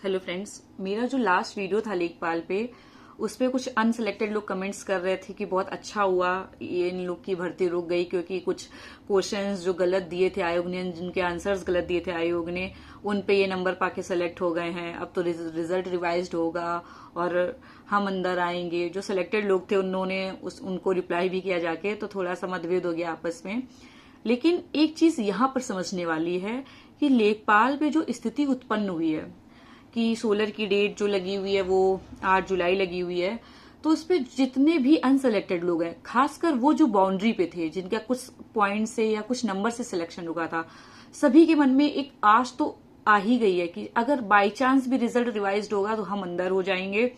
Hello friends, मेरा जो last video था लेखपाल पे उस पे कुछ अनसिलेक्टेड लोग कमेंट्स कर रहे थे कि बहुत अच्छा हुआ ये इन लोग की भर्ती रुक गई क्योंकि कुछ क्वेश्चंस जो गलत दिए थे आयोग ने, जिनके आंसर्स गलत दिए थे आयोग ने, उन पे ये नंबर पाके सेलेक्ट हो गए हैं। अब तो रिजल्ट रिवाइज्ड होगा और हम अंदर आएंगे। जो सिलेक्टेड लोग थे उन्होंने उनको रिप्लाई भी किया जाके, तो थोड़ा सा मतभेद हो गया आपस में। लेकिन एक चीज यहाँ पर समझने वाली है कि लेखपाल पे जो स्थिति उत्पन्न हुई है कि सोलर की डेट जो लगी हुई है वो 8 जुलाई लगी हुई है, तो उस पे जितने भी अनसेलेक्टेड लोग हैं, खासकर वो जो बाउंड्री पे थे जिनका कुछ पॉइंट से या कुछ नंबर से सिलेक्शन रुका था, सभी के मन में एक आश तो आ ही गई है कि अगर बाई चांस भी रिजल्ट रिवाइज्ड होगा तो हम अंदर हो जाएंगे।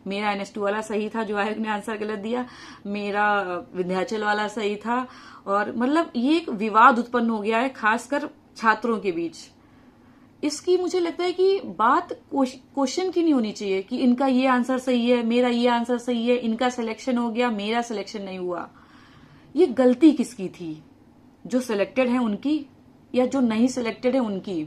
मेरा NS2 वाला सही था जो आयोग ने आंसर गलत दिया, मेरा विंध्याचल वाला सही था, और मतलब ये एक विवाद उत्पन्न हो गया है खासकर छात्रों के बीच। इसकी मुझे लगता है कि बात क्वेश्चन की नहीं होनी चाहिए कि इनका ये आंसर सही है, मेरा ये आंसर सही है, इनका सिलेक्शन हो गया, मेरा सिलेक्शन नहीं हुआ। ये गलती किसकी थी? जो सिलेक्टेड है उनकी या जो नहीं सिलेक्टेड है उनकी?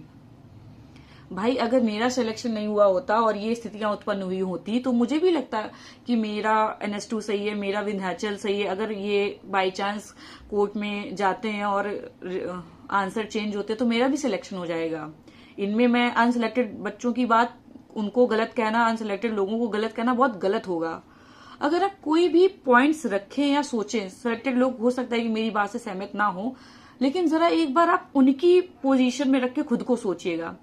भाई अगर मेरा सिलेक्शन नहीं हुआ होता और ये स्थितियां उत्पन्न हुई होती तो मुझे भी लगता कि मेरा NS2 सही है, मेरा विंध्याचल सही है। अगर ये बाई चांस कोर्ट में जाते हैं और आंसर चेंज होते तो मेरा भी सिलेक्शन हो जाएगा। इनमें मैं अनसिलेक्टेड बच्चों की बात, उनको गलत कहना, अनसिलेक्टेड लोगों को गलत कहना बहुत गलत होगा। अगर आप कोई भी पॉइंट्स रखें या सोचें, सिलेक्टेड लोग हो सकता है कि मेरी बात से सहमत ना हो, लेकिन जरा एक बार आप उनकी पोजीशन में रख के खुद को सोचिएगा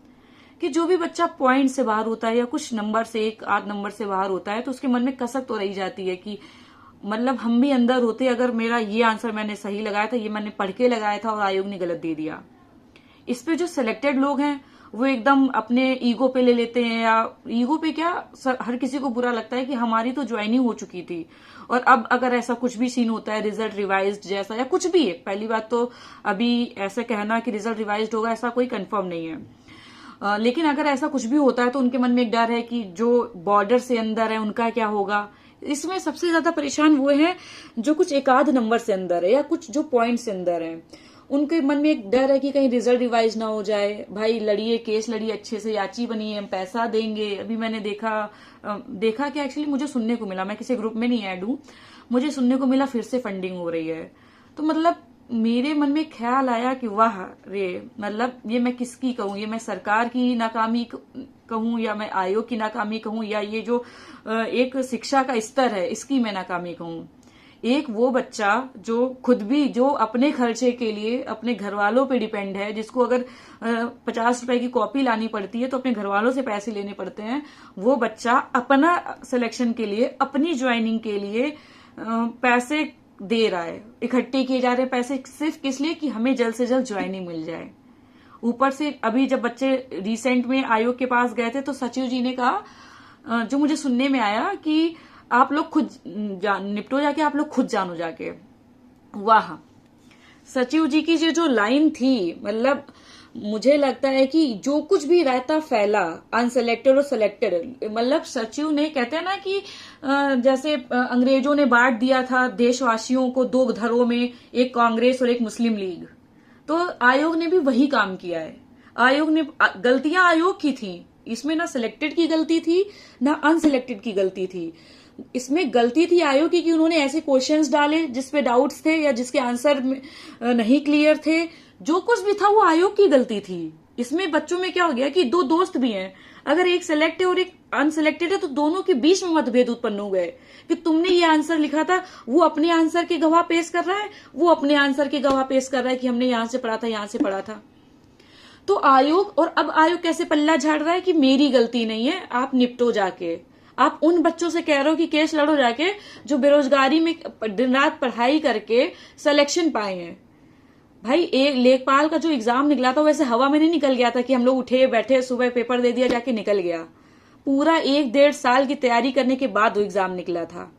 कि जो भी बच्चा पॉइंट से बाहर होता है या कुछ नंबर से, एक आध नंबर से बाहर होता है, तो उसके मन में कसक तो रही जाती है कि मतलब हम भी अंदर होते अगर मेरा ये आंसर मैंने सही लगाया था, ये मैंने पढ़ के लगाया था और आयोग ने गलत दे दिया। इस पे जो सिलेक्टेड लोग हैं वो एकदम अपने ईगो पे ले लेते हैं, या ईगो पे क्या, हर किसी को बुरा लगता है कि हमारी तो ज्वाइनिंग हो चुकी थी और अब अगर ऐसा कुछ भी सीन होता है रिजल्ट रिवाइज्ड जैसा या कुछ भी है, पहली बात तो अभी ऐसा कहना कि रिजल्ट रिवाइज्ड होगा ऐसा कोई कंफर्म नहीं है। लेकिन अगर ऐसा कुछ भी होता है तो उनके मन में एक डर है कि जो बॉर्डर से अंदर है उनका क्या होगा। इसमें सबसे ज्यादा परेशान वो है जो कुछ एक आध नंबर से अंदर है या कुछ जो पॉइंट से अंदर है, उनके मन में एक डर है कि कहीं रिजल्ट रिवाइज ना हो जाए। भाई लड़िए, केस लड़िए, अच्छे से याची बनिए, हम पैसा देंगे। अभी मैंने देखा कि एक्चुअली मुझे सुनने को मिला, मैं किसी ग्रुप में नहीं ऐड हूं, मुझे सुनने को मिला फिर से फंडिंग हो रही है। तो मतलब मेरे मन में ख्याल आया कि वाह रे, मतलब ये मैं किसकी कहूं, ये मैं सरकार की नाकामी कहूं या मैं आयोग की नाकामी कहूं या ये जो एक शिक्षा का स्तर है इसकी मैं नाकामी कहूं। एक वो बच्चा जो खुद भी, जो अपने खर्चे के लिए अपने घर वालों पे डिपेंड है, जिसको अगर 50 रुपए की कॉपी लानी पड़ती है तो अपने घर वालों से पैसे लेने पड़ते हैं, वो बच्चा अपना सिलेक्शन के लिए, अपनी ज्वाइनिंग के लिए पैसे दे रहा है, इकट्ठे किए जा रहे हैं पैसे सिर्फ किस लिए कि हमें जल्द से जल्द ज्वाइनिंग मिल जाए। ऊपर से अभी जब बच्चे रिसेंट में आयोग के पास गए थे तो सचिव जी ने कहा, जो मुझे सुनने में आया कि आप लोग खुद निपटो जाके, आप लोग खुद जानो जाके। वाह, सचिव जी की जो लाइन थी, मतलब मुझे लगता है कि जो कुछ भी रहता फैला, अनसेलेक्टेड और सिलेक्टेड, मतलब सचिव ने, कहते हैं ना कि जैसे अंग्रेजों ने बांट दिया था देशवासियों को दो धड़ों में, एक कांग्रेस और एक मुस्लिम लीग, तो आयोग ने भी वही काम किया है। आयोग ने, गलतियां आयोग की थी, इसमें ना सिलेक्टेड की गलती थी ना अनसिलेक्टेड की गलती थी। इसमें गलती थी आयोग की कि उन्होंने ऐसे क्वेश्चंस डाले जिसपे डाउट्स थे या जिसके आंसर नहीं क्लियर थे। जो कुछ भी था वो आयोग की गलती थी। इसमें बच्चों में क्या हो गया कि दो दोस्त भी हैं, अगर एक सिलेक्ट है और एक अनसिलेक्टेड है तो दोनों के बीच में मतभेद उत्पन्न हो गए कि तुमने ये आंसर लिखा था, वो अपने आंसर के गवाह पेश कर रहा है, वो अपने आंसर के गवाह पेश कर रहा है कि हमने यहां से पढ़ा था, यहां से पढ़ा था। तो आयोग, और अब आयोग कैसे पल्ला झाड़ रहा है कि मेरी गलती नहीं है, आप निपटो जाके। आप उन बच्चों से कह रहे हो कि केस लड़ो जाके जो बेरोजगारी में दिन रात पढ़ाई करके सिलेक्शन पाए हैं। भाई एक लेखपाल का जो एग्जाम निकला था वैसे हवा में नहीं निकल गया था कि हम लोग उठे बैठे सुबह पेपर दे दिया जाके निकल गया। पूरा 1-1.5 साल की तैयारी करने के बाद वो एग्जाम निकला था।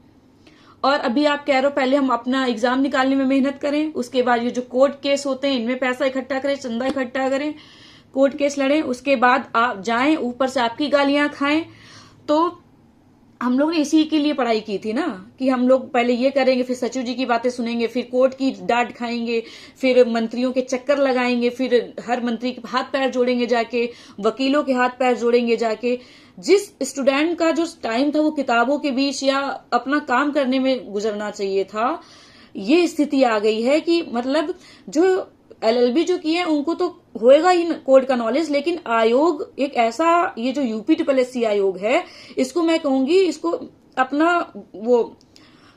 और अभी आप कह रहे हो पहले हम अपना एग्जाम निकालने में मेहनत करें, उसके बाद ये जो कोर्ट केस होते हैं इनमें पैसा इकट्ठा करें, चंदा इकट्ठा करें, कोर्ट केस लड़ें, उसके बाद आप जाएं, ऊपर से आपकी गालियां खाएं। तो हम लोग ने इसी के लिए पढ़ाई की थी ना, कि हम लोग पहले ये करेंगे, फिर सचिव जी की बातें सुनेंगे, फिर कोर्ट की डांट खाएंगे, फिर मंत्रियों के चक्कर लगाएंगे, फिर हर मंत्री के हाथ पैर जोड़ेंगे जाके, वकीलों के हाथ पैर जोड़ेंगे जाके। जिस स्टूडेंट का जो टाइम था वो किताबों के बीच या अपना काम करने में गुजरना चाहिए था, ये स्थिति आ गई है कि मतलब जो एलएलबी जो किए हैं उनको तो होएगा ही कोड का नॉलेज, लेकिन आयोग एक ऐसा, ये जो यूपीएससी आयोग है, इसको मैं कहूंगी इसको अपना वो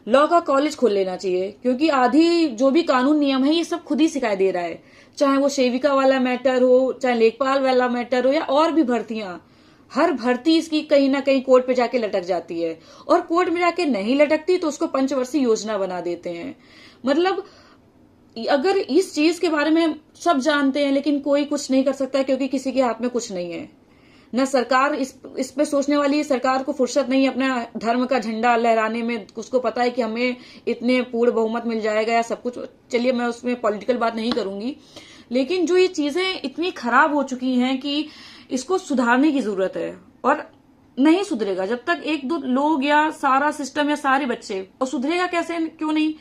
लॉ का कॉलेज खोल लेना चाहिए, क्योंकि आधी जो भी कानून नियम है ये सब खुद ही सिखाई दे रहा है। चाहे वो सेविका वाला मैटर हो, चाहे लेखपाल वाला मैटर हो, या और भी भर्तियां, हर भर्ती इसकी कहीं ना कहीं कोर्ट पे जाके लटक जाती है, और कोर्ट में जाके नहीं लटकती तो उसको पंचवर्षीय योजना बना देते हैं। मतलब अगर इस चीज के बारे में सब जानते हैं लेकिन कोई कुछ नहीं कर सकता, क्योंकि किसी के हाथ में कुछ नहीं है, न सरकार इस पे सोचने वाली है, सरकार को फुर्सत नहीं है अपना धर्म का झंडा लहराने में। उसको पता है कि हमें इतने पूर्ण बहुमत मिल जाएगा या सब कुछ। चलिए मैं उसमें पॉलिटिकल बात नहीं करूंगी, लेकिन जो ये चीजें इतनी खराब हो चुकी हैं कि इसको सुधारने की जरूरत है, और नहीं सुधरेगा जब तक एक दो लोग या सारा सिस्टम या सारे बच्चे। और सुधरेगा कैसे, क्यों नहीं,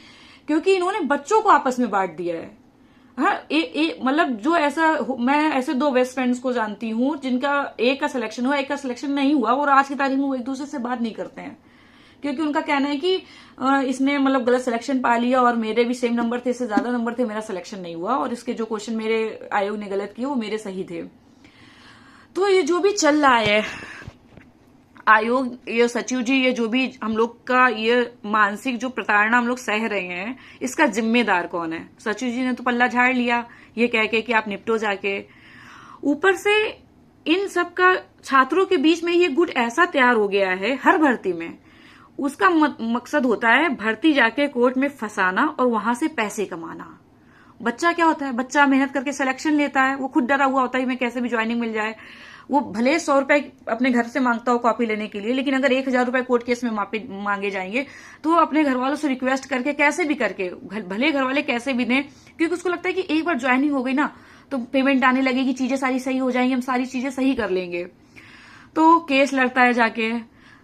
क्योंकि इन्होंने बच्चों को आपस में बांट दिया है। हाँ, मतलब जो ऐसा, मैं ऐसे दो बेस्ट फ्रेंड्स को जानती हूँ जिनका एक का सिलेक्शन हुआ, एक का सिलेक्शन नहीं हुआ, और आज की तारीख में वो एक दूसरे से बात नहीं करते हैं, क्योंकि उनका कहना है कि इसने मतलब गलत सिलेक्शन पा लिया, और मेरे भी सेम नंबर थे, इससे ज्यादा नंबर थे, मेरा सिलेक्शन नहीं हुआ, और इसके जो क्वेश्चन मेरे आयोग ने गलत किए वो मेरे सही थे। तो ये जो भी चल रहा है आयोग, ये सचिव जी, ये जो भी हम लोग का ये मानसिक जो प्रताड़ना हम लोग सह रहे हैं, इसका जिम्मेदार कौन है? सचिव जी ने तो पल्ला झाड़ लिया ये कह के कि आप निपटो जाके। ऊपर से इन सब का छात्रों के बीच में ये गुट ऐसा तैयार हो गया है हर भर्ती में, उसका मकसद होता है भर्ती जाके कोर्ट में फंसाना और वहां से पैसे कमाना। बच्चा क्या होता है, बच्चा मेहनत करके सिलेक्शन लेता है, वो खुद डरा हुआ होता है मैं कैसे भी ज्वाइनिंग मिल जाए। वो भले 100 रुपए अपने घर से मांगता हो कॉपी लेने के लिए, लेकिन अगर 1000 रुपए कोर्ट केस में मांगे जाएंगे तो वो अपने घर वालों से रिक्वेस्ट करके कैसे भी करके, भले घर वाले कैसे भी दें, क्योंकि उसको लगता है कि एक बार ज्वाइनिंग हो गई ना तो पेमेंट आने लगेगी, चीजें सारी सही हो जाएंगी, हम सारी चीजें सही कर लेंगे। तो केस लड़ता है जाके।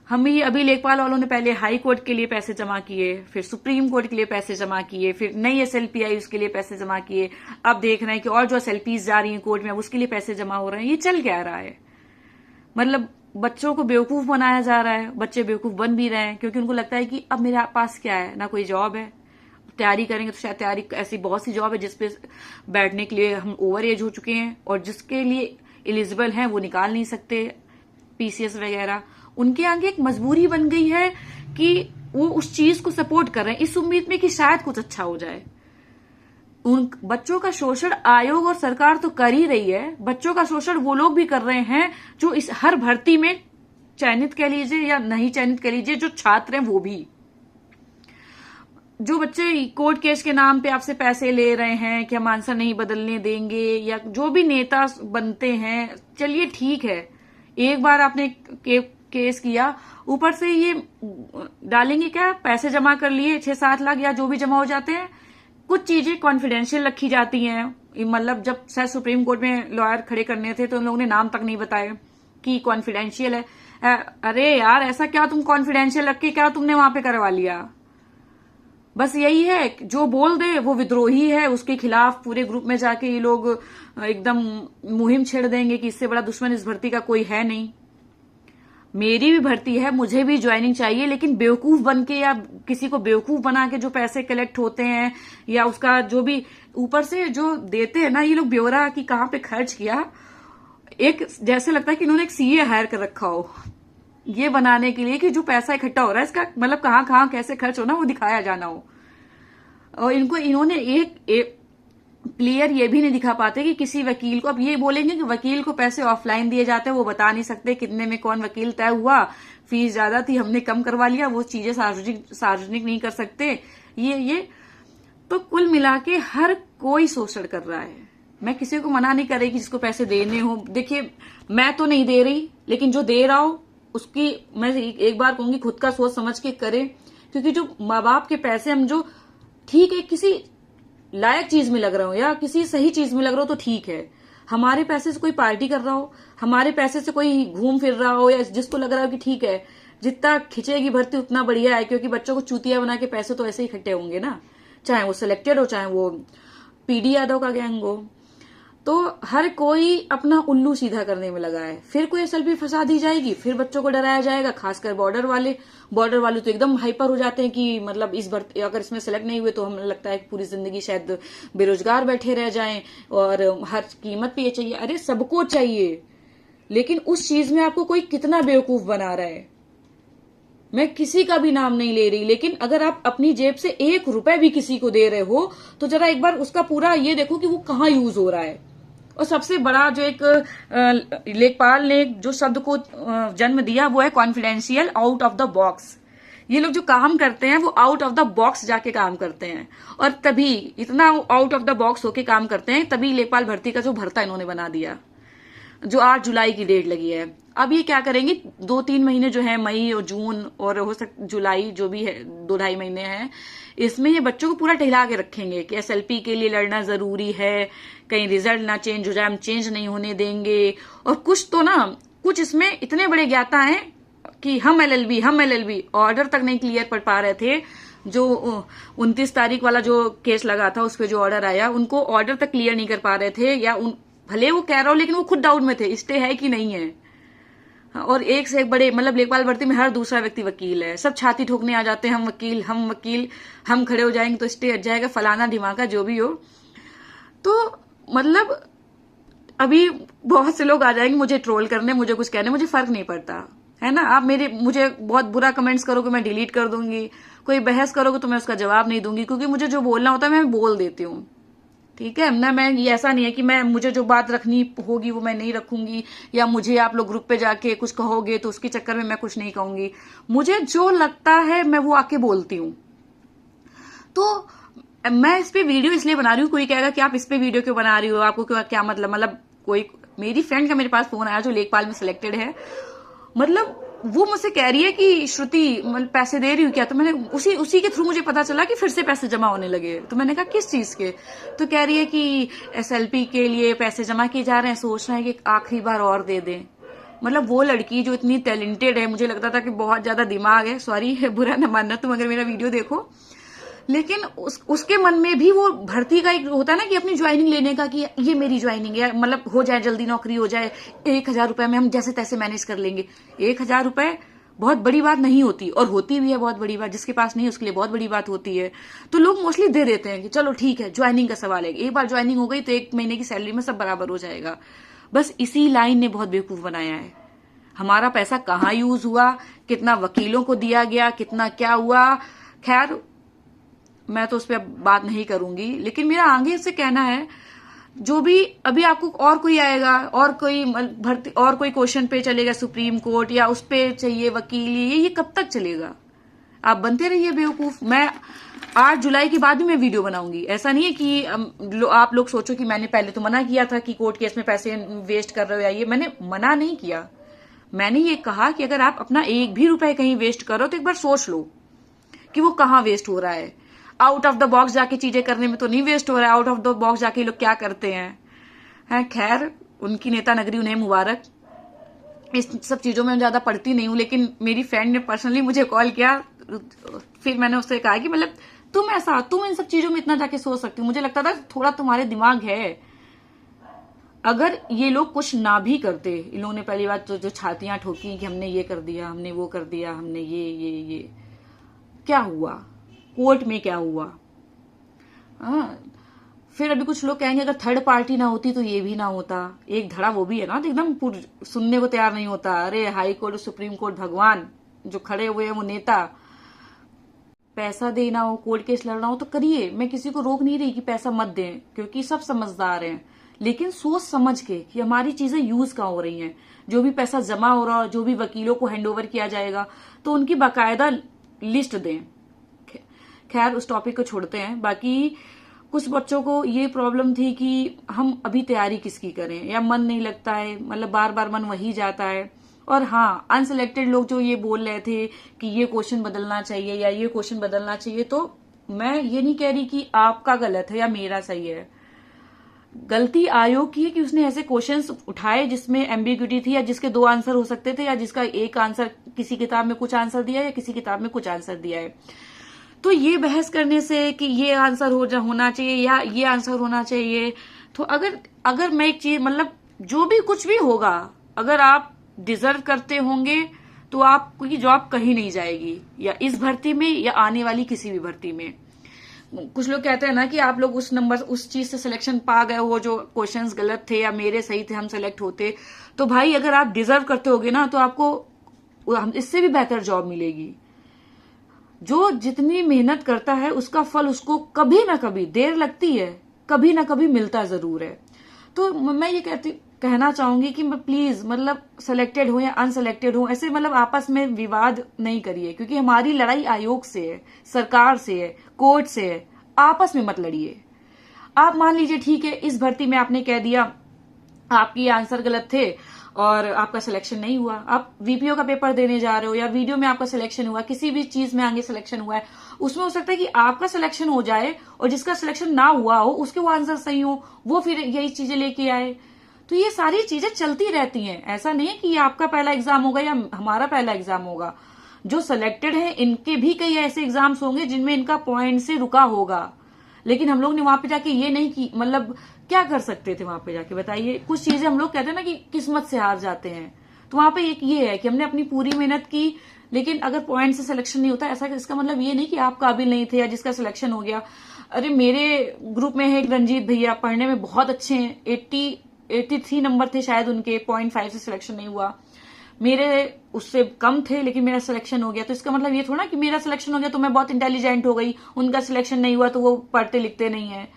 हम ही अभी लेखपाल वालों ने पहले हाई कोर्ट के लिए पैसे जमा किए, फिर सुप्रीम कोर्ट के लिए पैसे जमा किए, फिर नई एसएलपी आई उसके लिए पैसे जमा किए, अब देख रहे हैं कि और जो एसएलपीज जा रही हैं कोर्ट में अब उसके लिए पैसे जमा हो रहे हैं। ये चल क्या रहा है? मतलब बच्चों को बेवकूफ बनाया जा रहा है, बच्चे बेवकूफ बन भी रहे हैं, क्योंकि उनको लगता है कि अब मेरे पास क्या है, ना कोई जॉब है, तैयारी करेंगे तो शायद तैयारी, ऐसी बहुत सी जॉब है जिसपे बैठने के लिए हम ओवर एज हो चुके हैं, और जिसके लिए एलिजिबल हैं वो निकाल नहीं सकते पीसीएस वगैरह। उनके आगे एक मजबूरी बन गई है कि वो उस चीज को सपोर्ट कर रहे हैं इस उम्मीद में कि शायद कुछ अच्छा हो जाए। उन बच्चों का शोषण आयोग और सरकार तो कर ही रही है, बच्चों का शोषण वो लोग भी कर रहे हैं जो इस हर भर्ती में चयनित कह लीजिए या नहीं चयनित कह लीजिए, जो छात्र हैं वो भी। जो बच्चे कोर्ट केस के नाम पे आपसे पैसे ले रहे हैं कि हम आंसर नहीं बदलने देंगे, या जो भी नेता बनते हैं, चलिए ठीक है एक बार आपने केस किया, ऊपर से ये डालेंगे क्या, पैसे जमा कर लिए 6-7 लाख या जो भी जमा हो जाते हैं, कुछ चीजें कॉन्फिडेंशियल रखी जाती हैं। मतलब जब शायद सुप्रीम कोर्ट में लॉयर खड़े करने थे तो उन लोगों ने नाम तक नहीं बताए कि कॉन्फिडेंशियल है। अरे यार ऐसा क्या तुम कॉन्फिडेंशियल रख के क्या तुमने वहां पे करवा लिया? बस यही है, जो बोल दे वो विद्रोही है, उसके खिलाफ पूरे ग्रुप में जाके ये लोग एकदम मुहिम छेड़ देंगे कि इससे बड़ा दुश्मन इस भर्ती का कोई है नहीं। मेरी भी भर्ती है, मुझे भी ज्वाइनिंग चाहिए, लेकिन बेवकूफ बन के या किसी को बेवकूफ बना के जो पैसे कलेक्ट होते हैं या उसका जो भी ऊपर से जो देते हैं ना ये लोग ब्यौरा कि कहाँ पे खर्च किया, एक जैसे लगता है कि इन्होंने एक सीए हायर कर रखा हो ये बनाने के लिए कि जो पैसा इकट्ठा हो रहा है इसका मतलब कहाँ कहाँ कैसे खर्च होना वो दिखाया जाना हो। और इन्होंने एक क्लियर ये भी नहीं दिखा पाते कि किसी वकील को, अब ये बोलेंगे कि वकील को पैसे ऑफलाइन दिए जाते हैं, वो बता नहीं सकते कितने में कौन वकील तय हुआ, फीस ज्यादा थी हमने कम करवा लिया, वो चीजें सार्वजनिक नहीं कर सकते। ये तो कुल मिला के हर कोई शोषण कर रहा है। मैं किसी को मना नहीं कर रही कि जिसको पैसे देने हो, देखिए मैं तो नहीं दे रही, लेकिन जो दे रहा हो उसकी मैं एक बार कहूंगी खुद का सोच समझ के करे, क्योंकि जो माँ बाप के पैसे हम जो ठीक है किसी लायक चीज में लग रहा हो या किसी सही चीज में लग रहा हो तो ठीक है, हमारे पैसे से कोई पार्टी कर रहा हो, हमारे पैसे से कोई घूम फिर रहा हो या जिसको लग रहा हो कि ठीक है जितना खिंचेगी भर्ती उतना बढ़िया है, क्योंकि बच्चों को चूतिया बना के पैसे तो ऐसे ही इकट्ठे होंगे ना, चाहे वो सिलेक्टेड हो चाहे वो पीडी यादव का गैंग हो। तो हर कोई अपना उल्लू सीधा करने में लगा है। फिर कोई एसएलपी फंसा दी जाएगी, फिर बच्चों को डराया जाएगा, खासकर बॉर्डर वाले तो एकदम हाइपर हो जाते हैं कि मतलब इस भर्ती अगर इसमें सेलेक्ट नहीं हुए तो हमें लगता है कि पूरी जिंदगी शायद बेरोजगार बैठे रह जाएं और हर कीमत पे ये चाहिए। अरे सबको चाहिए, लेकिन उस चीज में आपको कोई कितना बेवकूफ बना रहा है। मैं किसी का भी नाम नहीं ले रही, लेकिन अगर आप अपनी जेब से 1 रुपए भी किसी को दे रहे हो तो जरा एक बार उसका पूरा ये देखो कि वो कहाँ यूज हो रहा है। और सबसे बड़ा जो एक लेखपाल ने जो शब्द को जन्म दिया वो है confidential, out of the box. ये लोग जो काम करते हैं वो आउट ऑफ द बॉक्स जाके काम करते हैं, और तभी इतना आउट ऑफ द बॉक्स होके काम करते हैं, तभी लेखपाल भर्ती का जो भर्ता इन्होंने बना दिया, जो 8 जुलाई की डेट लगी है। अब ये क्या करेंगे, 2-3 महीने जो है, मई और जून और हो सकता जुलाई, जो भी है 2-2.5 महीने हैं, इसमें ये बच्चों को पूरा टहला के रखेंगे कि एसएलपी के लिए लड़ना जरूरी है, कहीं रिजल्ट ना चेंज हो जाए, हम चेंज नहीं होने देंगे। और कुछ इसमें इतने बड़े ज्ञाता हैं कि हम एलएलबी ऑर्डर तक नहीं क्लियर कर पा रहे थे। जो 29 तारीख वाला जो केस लगा था उस पर जो ऑर्डर आया, उनको ऑर्डर तक क्लियर नहीं कर पा रहे थे, या भले वो कह रहा हो लेकिन वो खुद डाउट में थे, स्टे है कि नहीं है। और एक से एक बड़े, मतलब लेखपाल भर्ती में हर दूसरा व्यक्ति वकील है, सब छाती ठोकने आ जाते हैं, हम वकील, हम खड़े हो जाएंगे तो स्टे हट जाएगा, फलाना ढिमाका जो भी हो। तो मतलब अभी बहुत से लोग आ जाएंगे मुझे ट्रोल करने, मुझे कुछ कहने, मुझे फर्क नहीं पड़ता है ना। आप मुझे बहुत बुरा कमेंट्स करोगे मैं डिलीट कर दूंगी, कोई बहस करोगे तो मैं उसका जवाब नहीं दूंगी, क्योंकि मुझे जो बोलना होता है मैं बोल देती हूँ, ठीक है ना। मैं ऐसा नहीं है कि मुझे जो बात रखनी होगी वो मैं नहीं रखूंगी, या मुझे आप लोग ग्रुप पे जाके कुछ कहोगे तो उसके चक्कर में मैं कुछ नहीं कहूंगी। मुझे जो लगता है मैं वो आके बोलती हूँ। तो मैं इस पे वीडियो इसलिए बना रही हूँ, कोई कहेगा कि आप इस पे वीडियो क्यों बना रही हो, आपको क्या मतलब कोई मेरी फ्रेंड का मेरे पास फोन आया जो लेखपाल में सिलेक्टेड है, मतलब वो मुझसे कह रही है कि श्रुति मतलब पैसे दे रही हूँ क्या, तो मैंने उसी के थ्रू मुझे पता चला कि फिर से पैसे जमा होने लगे। तो मैंने कहा किस चीज के, तो कह रही है कि एसएलपी के लिए पैसे जमा किए जा रहे हैं, सोच रहे हैं कि आखिरी बार और दे दें। मतलब वो लड़की जो इतनी टैलेंटेड है, मुझे लगता था कि बहुत ज्यादा दिमाग है, सॉरी बुरा न मानना तुम अगर मेरा वीडियो देखो, लेकिन उसके मन में भी वो भर्ती का एक होता है ना कि अपनी ज्वाइनिंग लेने का, कि ये मेरी ज्वाइनिंग है, मतलब हो जाए जल्दी नौकरी हो जाए, 1,000 रुपए में हम जैसे तैसे मैनेज कर लेंगे। 1,000 रुपए बहुत बड़ी बात नहीं होती, और होती भी है बहुत बड़ी बात, जिसके पास नहीं है उसके लिए बहुत बड़ी बात होती है। तो लोग मोस्टली दे देते हैं कि चलो ठीक है, ज्वाइनिंग का सवाल है, एक बार ज्वाइनिंग हो गई तो 1 महीने की सैलरी में सब बराबर हो जाएगा। बस इसी लाइन ने बहुत बेवकूफ बनाया है। हमारा पैसा कहाँ यूज हुआ, कितना वकीलों को दिया गया, कितना क्या हुआ, खैर मैं तो उस पर बात नहीं करूंगी। लेकिन मेरा आगे से कहना है, जो भी अभी आपको और कोई आएगा, और कोई भर्ती, और कोई क्वेश्चन पे चलेगा सुप्रीम कोर्ट, या उस पे चाहिए वकील, ये कब तक चलेगा। आप बनते रहिए बेवकूफ। मैं 8 जुलाई के बाद भी मैं वीडियो बनाऊंगी, ऐसा नहीं है कि आप लोग सोचो कि मैंने पहले तो मना किया था कि कोर्ट केस में पैसे वेस्ट कर रहे हो, या ये मैंने मना नहीं किया। मैंने ये कहा कि अगर आप अपना 1 भी रुपए कहीं वेस्ट करो तो एक बार सोच लो कि वो कहाँ वेस्ट हो रहा है। आउट ऑफ द बॉक्स जाके चीजें करने में तो नहीं वेस्ट हो रहा है, आउट ऑफ द बॉक्स जाके लोग क्या करते हैं। खैर उनकी नेता नगरी, उन्हें मुबारक। इस सब चीजों में ज्यादा पढ़ती नहीं हूँ, लेकिन मेरी फ्रेंड ने पर्सनली मुझे कॉल किया, फिर मैंने उससे कहा कि मतलब तुम इन सब चीजों में इतना जाके सोच सकती हो। मुझे लगता था थोड़ा तुम्हारे दिमाग है। अगर ये लोग कुछ ना भी करते, इन लोगों ने पहली बात तो जो छातियां ठोकी कि हमने ये कर दिया, हमने वो कर दिया, हमने ये क्या हुआ, कोर्ट में क्या हुआ। फिर अभी कुछ लोग कहेंगे अगर थर्ड पार्टी ना होती तो ये भी ना होता। एक धड़ा वो भी है ना, तो एकदम सुनने को तैयार नहीं होता। अरे हाई कोर्ट और सुप्रीम कोर्ट भगवान जो खड़े हुए हैं वो नेता। पैसा देना हो, कोर्ट केस लड़ना हो तो करिए, मैं किसी को रोक नहीं रही कि पैसा मत दें, क्योंकि सब समझदार हैं, लेकिन सोच समझ के कि हमारी चीजें यूज कहाँ हो रही हैं। जो भी पैसा जमा हो रहा, जो भी वकीलों को हैंडओवर किया जाएगा तो उनकी बाकायदा लिस्ट दें। खैर उस टॉपिक को छोड़ते हैं। बाकी कुछ बच्चों को ये प्रॉब्लम थी कि हम अभी तैयारी किसकी करें, या मन नहीं लगता है, मतलब बार बार मन वही जाता है। और हाँ, अनसिलेक्टेड लोग जो ये बोल रहे थे कि ये क्वेश्चन बदलना चाहिए या ये क्वेश्चन बदलना चाहिए, तो मैं ये नहीं कह रही कि आपका गलत है या मेरा सही है। गलती आयोग की है कि उसने ऐसे क्वेश्चंस उठाए जिसमें एम्बिग्यूटी थी, या जिसके 2 आंसर हो सकते थे, या जिसका एक आंसर, किसी किताब में कुछ आंसर दिया है या किसी किताब में कुछ आंसर दिया है। तो ये बहस करने से कि ये आंसर होना चाहिए या ये आंसर होना चाहिए, तो अगर मैं एक चीज, मतलब जो भी कुछ भी होगा, अगर आप डिजर्व करते होंगे तो आपकी जॉब कहीं नहीं जाएगी, या इस भर्ती में या आने वाली किसी भी भर्ती में। कुछ लोग कहते हैं ना कि आप लोग उस नंबर, उस चीज से सिलेक्शन पा गए हो, जो क्वेश्चंस गलत थे या मेरे सही थे, हम सेलेक्ट होते। तो भाई अगर आप डिजर्व करते होगे ना, तो आपको इससे भी बेहतर जॉब मिलेगी। जो जितनी मेहनत करता है उसका फल उसको कभी ना कभी, देर लगती है, कभी ना कभी मिलता जरूर है। तो मैं ये कहना चाहूंगी कि प्लीज, मतलब सेलेक्टेड हो या अनसेलेक्टेड हो, ऐसे मतलब आपस में विवाद नहीं करिए, क्योंकि हमारी लड़ाई आयोग से है, सरकार से है, कोर्ट से है। आपस में मत लड़िए। आप मान लीजिए ठीक है, इस भर्ती में आपने कह दिया आपके आंसर गलत थे और आपका सिलेक्शन नहीं हुआ, आप वीपीओ का पेपर देने जा रहे हो या वीडियो में आपका सिलेक्शन हुआ, किसी भी चीज में आगे सिलेक्शन हुआ है, उसमें हो सकता है कि आपका सिलेक्शन हो जाए और जिसका सिलेक्शन ना हुआ हो उसके वो आंसर सही हो, वो फिर यही चीजें लेके आए। तो ये सारी चीजें चलती रहती हैं। ऐसा नहीं है कि ये आपका पहला एग्जाम होगा या हमारा पहला एग्जाम होगा। जो सिलेक्टेड है इनके भी कई ऐसे एग्जाम्स होंगे जिनमें इनका पॉइंट से रुका होगा, लेकिन हम लोग ने वहां पे जाके ये नहीं की, मतलब क्या कर सकते थे वहां पे जाके, बताइए। कुछ चीजें हम लोग कहते हैं ना कि किस्मत से हार जाते हैं, तो वहां पे एक ये है कि हमने अपनी पूरी मेहनत की, लेकिन अगर पॉइंट से सिलेक्शन नहीं होता, ऐसा इसका मतलब ये नहीं कि आप काबिल नहीं थे या जिसका सिलेक्शन हो गया। अरे मेरे ग्रुप में है एक रंजीत भैया, पढ़ने में बहुत अच्छे हैं, 83 नंबर थे शायद उनके, 0.5 से सिलेक्शन नहीं हुआ। मेरे उससे कम थे लेकिन मेरा सिलेक्शन हो गया। तो इसका मतलब ये थोड़ा कि मेरा सिलेक्शन हो गया तो मैं बहुत इंटेलिजेंट हो गई, उनका सिलेक्शन नहीं हुआ तो वो पढ़ते लिखते नहीं है।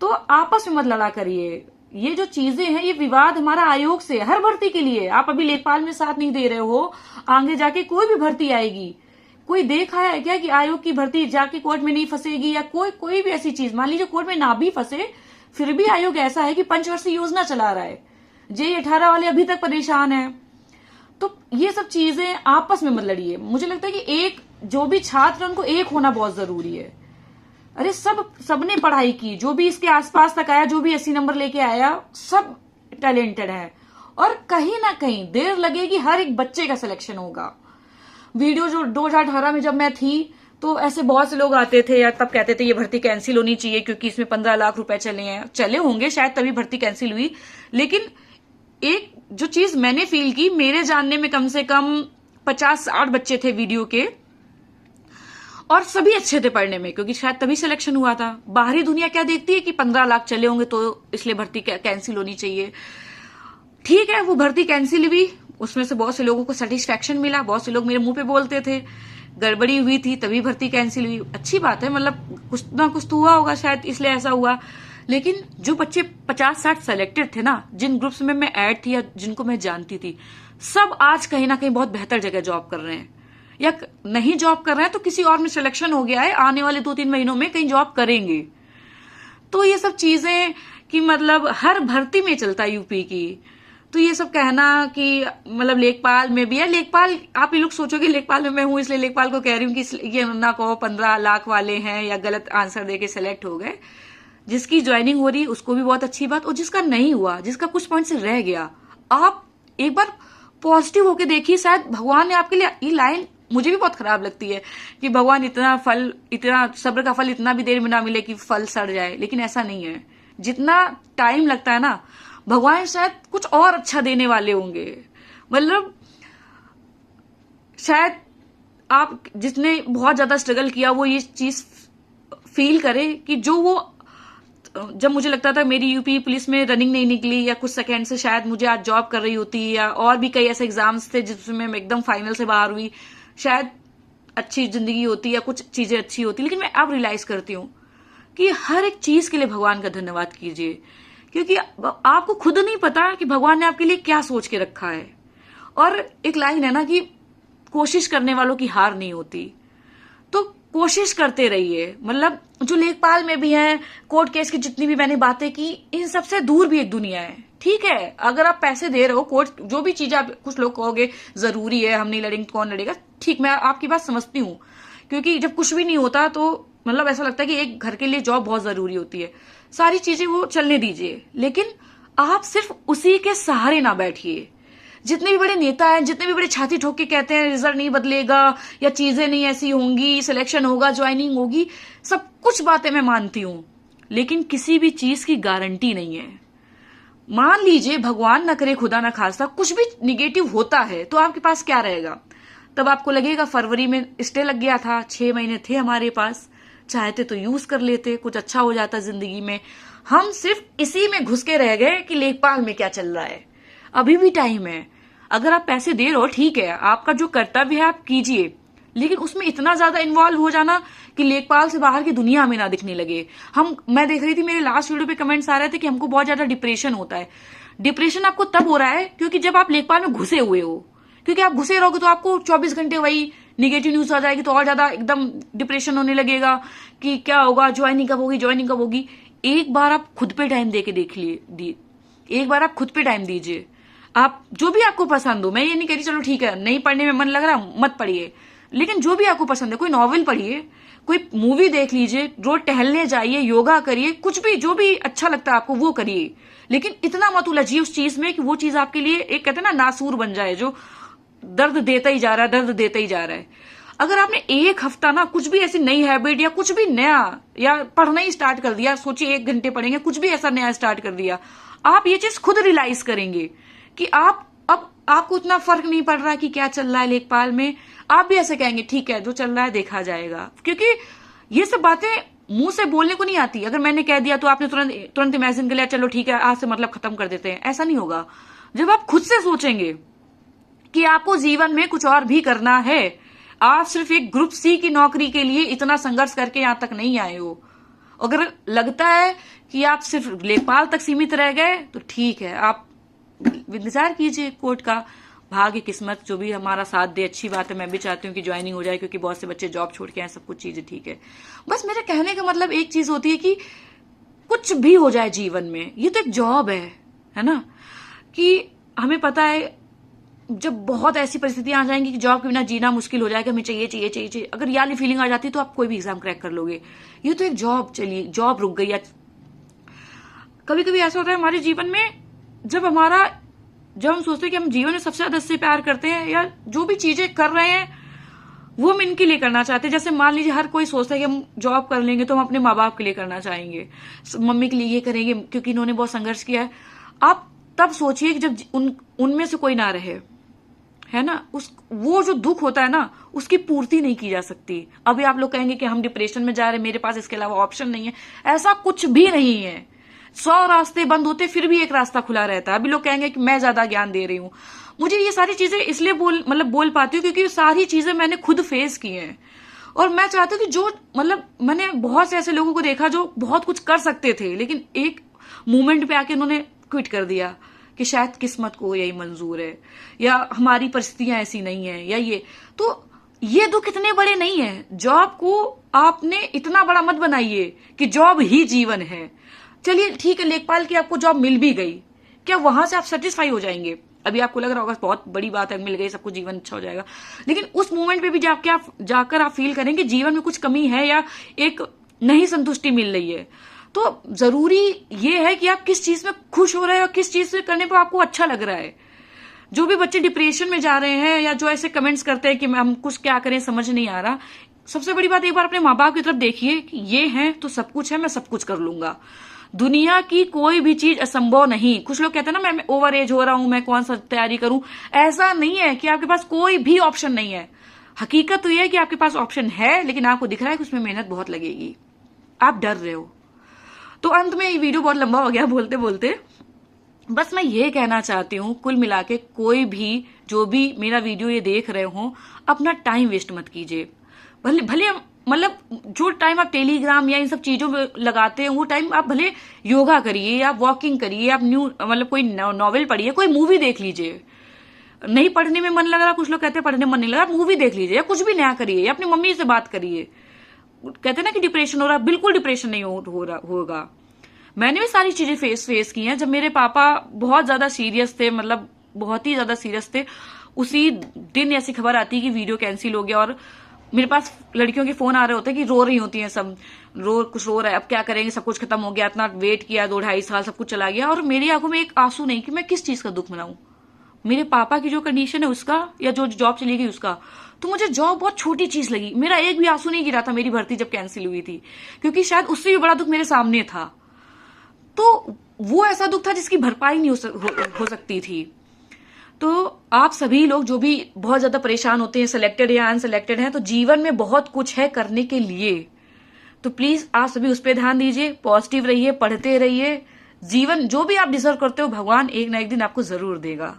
तो आपस में मत लड़ा करिए। ये जो चीजें हैं, ये विवाद हमारा आयोग से, हर भर्ती के लिए। आप अभी लेखपाल में साथ नहीं दे रहे हो, आगे जाके कोई भी भर्ती आएगी, कोई देखा है क्या कि आयोग की भर्ती जाके कोर्ट में नहीं फंसेगी, या कोई भी ऐसी चीज, मान लीजिए कोर्ट में ना भी फंसे, फिर भी आयोग ऐसा है कि पंचवर्षीय योजना चला रहा है, JEE-18 वाले अभी तक परेशान है। तो ये सब चीजें आपस में मत लड़िए। मुझे लगता है कि एक जो भी छात्र है उनको एक होना बहुत जरूरी है। अरे सबने पढ़ाई की, जो भी इसके आसपास तक आया, जो भी 80 नंबर लेके आया, सब टैलेंटेड है, और कहीं ना कहीं देर लगेगी, हर एक बच्चे का सिलेक्शन होगा। वीडियो जो 2018 में जब मैं थी, तो ऐसे बहुत से लोग आते थे या तब कहते थे ये भर्ती कैंसिल होनी चाहिए क्योंकि इसमें 15 लाख रुपए चले होंगे शायद, तभी भर्ती कैंसिल हुई। लेकिन एक जो चीज मैंने फील की, मेरे जानने में कम से कम 50-60 बच्चे थे वीडियो के, और सभी अच्छे थे पढ़ने में, क्योंकि शायद तभी सिलेक्शन हुआ था। बाहरी दुनिया क्या देखती है कि 15 लाख चले होंगे तो इसलिए भर्ती कैंसिल होनी चाहिए। ठीक है, वो भर्ती कैंसिल हुई, उसमें से बहुत से लोगों को सेटिस्फेक्शन मिला, बहुत से लोग मेरे मुंह पे बोलते थे गड़बड़ी हुई थी तभी भर्ती कैंसिल हुई। अच्छी बात है, मतलब कुछ ना कुछ तो हुआ होगा शायद, इसलिए ऐसा हुआ। लेकिन जो बच्चे 50-60 सेलेक्टेड थे ना, जिन ग्रुप्स में मैं ऐड थी या जिनको मैं जानती थी, सब आज कहीं ना कहीं बहुत बेहतर जगह जॉब कर रहे हैं, या नहीं जॉब कर रहे हैं तो किसी और में सिलेक्शन हो गया है, आने वाले 2-3 महीनों में कहीं जॉब करेंगे। तो ये सब चीजें कि मतलब हर भर्ती में चलता है यूपी की। तो ये सब कहना कि मतलब लेखपाल में भी है, लेखपाल आप ये लोग सोचोगे लेखपाल में मैं हूं इसलिए लेखपाल को कह रही हूं कि ये ना कहो 15 लाख वाले हैं या गलत आंसर देके सेलेक्ट हो गए। जिसकी ज्वाइनिंग हो रही है उसको भी बहुत अच्छी बात, और जिसका नहीं हुआ, जिसका कुछ पॉइंट से रह गया, आप एक बार पॉजिटिव होके देखिए, शायद भगवान ने आपके लिए, ये लाइन मुझे भी बहुत खराब लगती है कि भगवान इतना सब्र का फल इतना भी देर में ना मिले कि फल सड़ जाए, लेकिन ऐसा नहीं है। जितना टाइम लगता है ना, भगवान शायद कुछ और अच्छा देने वाले होंगे। मतलब शायद आप जिसने बहुत ज्यादा स्ट्रगल किया वो ये चीज फील करे कि जो वो, जब मुझे लगता था मेरी यूपी पुलिस में रनिंग नहीं निकली या कुछ सेकंड से शायद मुझे आज जॉब कर रही होती, या और भी कई ऐसे एग्जाम्स थे जिसमें मैं एकदम फाइनल से बाहर हुई, शायद अच्छी जिंदगी होती या कुछ चीजें अच्छी होती। लेकिन मैं अब रियलाइज करती हूँ कि हर एक चीज के लिए भगवान का धन्यवाद कीजिए, क्योंकि आपको खुद नहीं पता कि भगवान ने आपके लिए क्या सोच के रखा है। और एक लाइन है ना कि कोशिश करने वालों की हार नहीं होती, तो कोशिश करते रहिए। मतलब जो लेखपाल में भी है, कोर्ट केस की जितनी भी मैंने बातें की, इन सबसे दूर भी एक दुनिया है। ठीक है, अगर आप पैसे दे रहे हो, कोर्ट जो भी चीज, आप कुछ लोग कहोगे जरूरी है, हम नहीं लड़ेंगे कौन लड़ेगा, ठीक, मैं आपकी बात समझती हूँ, क्योंकि जब कुछ भी नहीं होता तो मतलब ऐसा लगता है कि एक घर के लिए जॉब बहुत जरूरी होती है। सारी चीजें वो चलने दीजिए, लेकिन आप सिर्फ उसी के सहारे ना बैठिए। जितने भी बड़े नेता हैं, जितने भी बड़े छाती ठोक के कहते हैं रिजल्ट नहीं बदलेगा या चीजें नहीं ऐसी होंगी, सिलेक्शन होगा, ज्वाइनिंग होगी, सब कुछ बातें मैं मानती हूं, लेकिन किसी भी चीज की गारंटी नहीं है। मान लीजिए भगवान ना करे, खुदा ना खास्ता, कुछ भी निगेटिव होता है तो आपके पास क्या रहेगा? तब आपको लगेगा फरवरी में स्टे लग गया था, 6 महीने थे हमारे पास, चाहते तो यूज कर लेते, कुछ अच्छा हो जाता जिंदगी में। हम सिर्फ इसी में घुस के रह गए कि लेखपाल में क्या चल रहा है। अभी भी टाइम है, अगर आप पैसे दे रहे हो ठीक है, आपका जो कर्तव्य है आप कीजिए, लेकिन उसमें इतना ज्यादा इन्वॉल्व हो जाना कि लेखपाल से बाहर की दुनिया में ना दिखने लगे। मैं देख रही थी, मेरे लास्ट वीडियो पे कमेंट्स आ रहे थे कि हमको बहुत ज्यादा डिप्रेशन होता है। डिप्रेशन आपको तब हो रहा है क्योंकि जब आप लेखपाल में घुसे हुए हो, क्योंकि आप घुसे रहोगे तो आपको 24 घंटे वही निगेटिव न्यूज आ जाएगी, तो और ज्यादा एकदम डिप्रेशन होने लगेगा कि क्या होगा, ज्वाइनिंग कब होगी, ज्वाइनिंग कब होगी। एक बार आप खुद पे टाइम दे के देख लिए, एक बार आप खुद पे टाइम दीजिए। आप जो भी आपको पसंद हो, मैं ये नहीं कह रही चलो ठीक है नहीं पढ़ने में मन लग रहा मत पढ़िए, लेकिन जो भी आपको पसंद है, कोई नॉवेल पढ़िए, कोई मूवी देख लीजिए, रोज टहलने जाइए, योगा करिए, कुछ भी जो भी अच्छा लगता है आपको वो करिए, लेकिन इतना मत उलझिए उस चीज में कि वो चीज आपके लिए एक कहते हैं ना नासूर बन जाए, जो दर्द देता ही जा रहा है, दर्द देता ही जा रहा है। अगर आपने एक हफ्ता ना कुछ भी ऐसी नई हैबिट या कुछ भी नया या पढ़ना ही स्टार्ट कर दिया, सोचिए 1 घंटे पढ़ेंगे, कुछ भी ऐसा नया स्टार्ट कर दिया, आप ये चीज खुद रियलाइज करेंगे कि आप अब आपको उतना फर्क नहीं पड़ रहा कि क्या चल रहा है लेखपाल में। आप भी ऐसे कहेंगे ठीक है जो चल रहा है देखा जाएगा, क्योंकि ये सब बातें मुंह से बोलने को नहीं आती। अगर मैंने कह दिया तो आपने तुरंत इमेजिन कर लिया चलो ठीक है आज से मतलब खत्म कर देते हैं, ऐसा नहीं होगा। जब आप खुद से सोचेंगे कि आपको जीवन में कुछ और भी करना है, आप सिर्फ एक ग्रुप सी की नौकरी के लिए इतना संघर्ष करके यहां तक नहीं आए हो, अगर लगता है कि आप सिर्फ लेखपाल तक सीमित रह गए तो ठीक है, आप इंतजार कीजिए कोर्ट का, भाग्य किस्मत जो भी हमारा साथ दे। अच्छी बात है, मैं भी चाहती हूँ कि ज्वाइनिंग हो जाए, क्योंकि बहुत से बच्चे जॉब छोड़ के आए, सब कुछ चीजें ठीक है। बस मेरे कहने का मतलब एक चीज होती है कि कुछ भी हो जाए जीवन में, ये तो एक जॉब है ना, कि हमें पता है जब बहुत ऐसी परिस्थितियां आ जाएंगी कि जॉब के बिना जीना मुश्किल हो जाएगा, हमें चाहिए चाहिए चाहिए चाहिए, अगर ये वाली फीलिंग आ जाती है तो आप कोई भी एग्जाम क्रैक कर लोगे। ये तो एक जॉब, चलिए जॉब रुक गई। या कभी कभी ऐसा होता है हमारे जीवन में, जब हम सोचते हैं कि हम जीवन में सबसे ज्यादा इससे प्यार करते हैं या जो भी चीजें कर रहे हैं वो हम इनके लिए करना चाहते हैं। जैसे मान लीजिए हर कोई सोचता है कि हम जॉब कर लेंगे तो हम अपने माँ बाप के लिए करना चाहेंगे, मम्मी के लिए ये करेंगे क्योंकि इन्होंने बहुत संघर्ष किया है। आप तब सोचिए कि जब उनमें से कोई ना रहे, है ना, वो जो दुख होता है ना उसकी पूर्ति नहीं की जा सकती। अभी आप लोग कहेंगे कि हम डिप्रेशन में जा रहे हैं, मेरे पास इसके अलावा ऑप्शन नहीं है, ऐसा कुछ भी नहीं है। 100 रास्ते बंद होते फिर भी एक रास्ता खुला रहता है। अभी लोग कहेंगे कि मैं ज्यादा ज्ञान दे रही हूं, मुझे ये सारी चीजें इसलिए बोल पाती हूँ क्योंकि ये सारी चीजें मैंने खुद फेस की हैं। और मैं चाहती हूँ कि जो मैंने बहुत से ऐसे लोगों को देखा जो बहुत कुछ कर सकते थे, लेकिन एक मोमेंट पे आके उन्होंने क्विट कर दिया कि शायद किस्मत को यही मंजूर है या हमारी परिस्थितियां ऐसी नहीं है या ये दुख इतने बड़े नहीं है। जॉब को आपने इतना बड़ा मत बनाइए कि जॉब ही जीवन है। चलिए ठीक है, लेखपाल की आपको जॉब मिल भी गई, क्या वहां से आप सेटिस्फाई हो जाएंगे? अभी आपको लग रहा होगा बहुत बड़ी बात है, मिल गई सब कुछ जीवन अच्छा हो जाएगा, लेकिन उस मोमेंट पे भी जाकर आप फील करेंगे जीवन में कुछ कमी है या एक नहीं संतुष्टि मिल रही है। तो जरूरी ये है कि आप किस चीज में खुश हो रहे हैं और किस चीज से करने पर आपको अच्छा लग रहा है। जो भी बच्चे डिप्रेशन में जा रहे हैं या जो ऐसे कमेंट्स करते हैं कि हम कुछ क्या करें समझ नहीं आ रहा, सबसे बड़ी बात एक बार अपने माँ बाप की तरफ देखिए कि ये है तो सब कुछ है, मैं सब कुछ कर लूंगा। दुनिया की कोई भी चीज असंभव नहीं। कुछ लोग कहते हैं ना मैं ओवर एज हो रहा हूं, मैं कौन सा तैयारी करूं, ऐसा नहीं है कि आपके पास कोई भी ऑप्शन नहीं है। हकीकत तो यह है कि आपके पास ऑप्शन है, लेकिन आपको दिख रहा है कि उसमें मेहनत बहुत लगेगी, आप डर रहे हो। तो अंत में ये वीडियो बहुत लंबा हो गया बोलते बोलते, बस मैं ये कहना चाहती हूँ कुल मिला के कोई भी जो भी मेरा वीडियो ये देख रहे हो अपना टाइम वेस्ट मत कीजिए। भले मतलब जो टाइम आप टेलीग्राम या इन सब चीजों में लगाते हैं वो टाइम आप भले योगा करिए, आप वॉकिंग करिए, आप कोई नॉवेल पढ़िए, कोई मूवी देख लीजिए। नहीं पढ़ने में मन लग रहा, कुछ लोग कहते हैं पढ़ने में मन नहीं लग रहा, मूवी देख लीजिए या कुछ भी नया करिए या अपनी मम्मी से बात करिए। कहते हैं ना कि डिप्रेशन हो रहा, बिल्कुल डिप्रेशन नहीं होगा। मैंने भी सारी चीजें फेस की हैं। जब मेरे पापा बहुत ज्यादा सीरियस थे, बहुत ही ज्यादा सीरियस थे, उसी दिन ऐसी खबर आती कि वीडियो कैंसिल हो गया और मेरे पास लड़कियों के फोन आ रहे होते हैं कि रो रही होती हैं सब, कुछ रो रहा है, अब क्या करेंगे, सब कुछ खत्म हो गया, इतना वेट किया, 2-2.5 साल सब कुछ चला गया, और मेरी आंखों में एक आंसू नहीं कि मैं किस चीज का दुख मनाऊं। मेरे पापा की जो कंडीशन है उसका, या जो जॉब चली गई उसका। तो मुझे जॉब बहुत छोटी चीज लगी, मेरा एक भी आंसू नहीं गिरा था मेरी भर्ती जब कैंसिल हुई थी, क्योंकि शायद उससे भी बड़ा दुख मेरे सामने था। तो वो ऐसा दुख था जिसकी भरपाई नहीं हो सकती थी। तो आप सभी लोग जो भी बहुत ज्यादा परेशान होते हैं, सिलेक्टेड या अनसिलेक्टेड हैं, तो जीवन में बहुत कुछ है करने के लिए। तो प्लीज आप सभी उस पर ध्यान दीजिए, पॉजिटिव रहिए, पढ़ते रहिए। जीवन जो भी आप डिजर्व करते हो, भगवान एक ना एक दिन आपको जरूर देगा।